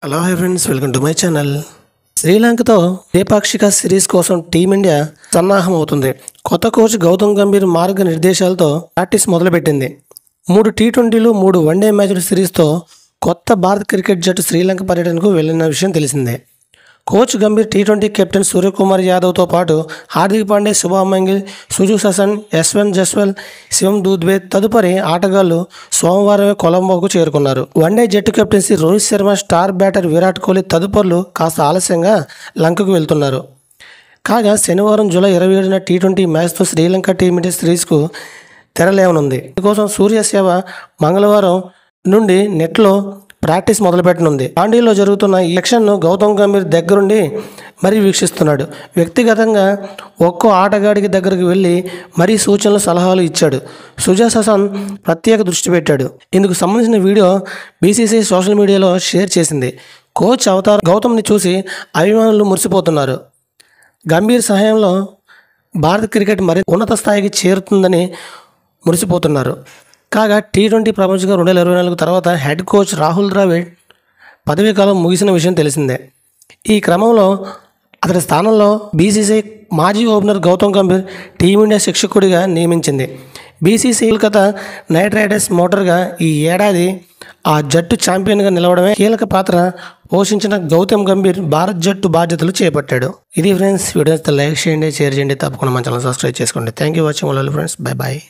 Hello hi friends, welcome to my channel. శ్రీలంకతో ద్వైపాక్షిక series కోసం టీమిండియా సన్నాహం అవుతుంది. కొత్త కోచ్ గౌతమ్ గంభీర్ మార్గనిర్దేశాలతో ప్రాక్టీస్ మొదలుపెట్టింది. 3 టీ20లు 3 వన్డే మ్యాచ్ల సిరీస్తో కొత్త భారత క్రికెట్ జట్టు శ్రీలంక పర్యటనకు వెళ్లిన విషయం తెలిసిందే. కోచ్ గంభీర్ టీ20 కెప్టెన్ సూర్యకుమార్ యాదవ్తో పాటు హార్దిక్ పాండే, శుభమన్ గిల్, సుజు ససన్, యశ్వంత్ జస్వాల్, శివం దూబే తదుపరి ఆటగాళ్లు సోమవారమే కొలంబోకు చేరుకున్నారు. వన్డే జట్టు captaincy Rohit Sharma, star batter Virat Kohli తదుపరులు కాస్త ఆలస్యంగా లంకకు వెళ్తున్నారు. కాగా శనివారం జూలై 27న టీ20 మ్యాచ్తో శ్రీలంక టీమిండియా సిరీస్కు తెరలేవనుంది. ఇందుకోసం సూర్యసేవ మంగళవారం నుండి నెట్లో ప్రాక్టీస్ మొదలుపెట్టనుంది. పాండ్యలో జరుగుతున్న ఈ యాక్షన్ను గౌతమ్ గంభీర్ దగ్గరుండి మరీ వీక్షిస్తున్నాడు. వ్యక్తిగతంగా ఒక్కో ఆటగాడికి దగ్గరకు వెళ్ళి మరీ సూచనలు, సలహాలు ఇచ్చాడు. సుజా ససన్ ప్రత్యేక దృష్టి పెట్టాడు. ఇందుకు సంబంధించిన వీడియో బీసీసీఐ సోషల్ మీడియాలో షేర్ చేసింది. కోచ్ అవతార్ గౌతమ్ని చూసి అభిమానులు మురిసిపోతున్నారు. గంభీర్ సహాయంలో భారత క్రికెట్ మరింత ఉన్నత స్థాయికి చేరుతుందని మురిసిపోతున్నారు. కాగా టీ20 ప్రపంచ కప్ 2024 తర్వాత హెడ్ కోచ్ రాహుల్ ద్రావిడ్ పదవీకాలం ముగిసిన విషయం తెలిసిందే. ఈ క్రమంలో అతడి స్థానంలో బీసీసీఐ మాజీ ఓపెనర్ గౌతమ్ గంభీర్ టీమిండియా శిక్షకుడిగా నియమించింది. బీసీసీఐ కోల్కతా నైట్ రైడర్స్ మోటర్గా ఈ ఏడాది ఆ జట్టు ఛాంపియన్గా నిలవడమే కీలక పాత్ర పోషించిన గౌతమ్ గంభీర్ భారత్ జట్టు బాధ్యతలు చేపట్టాడు. ఇది ఫ్రెండ్స్, వీడియో లైక్ చేయండి, షేర్ చేయండి, తప్పకుండా మన ఛానల్ సబ్స్క్రైబ్ చేసుకోండి. Thank you watching all friends. Bye bye.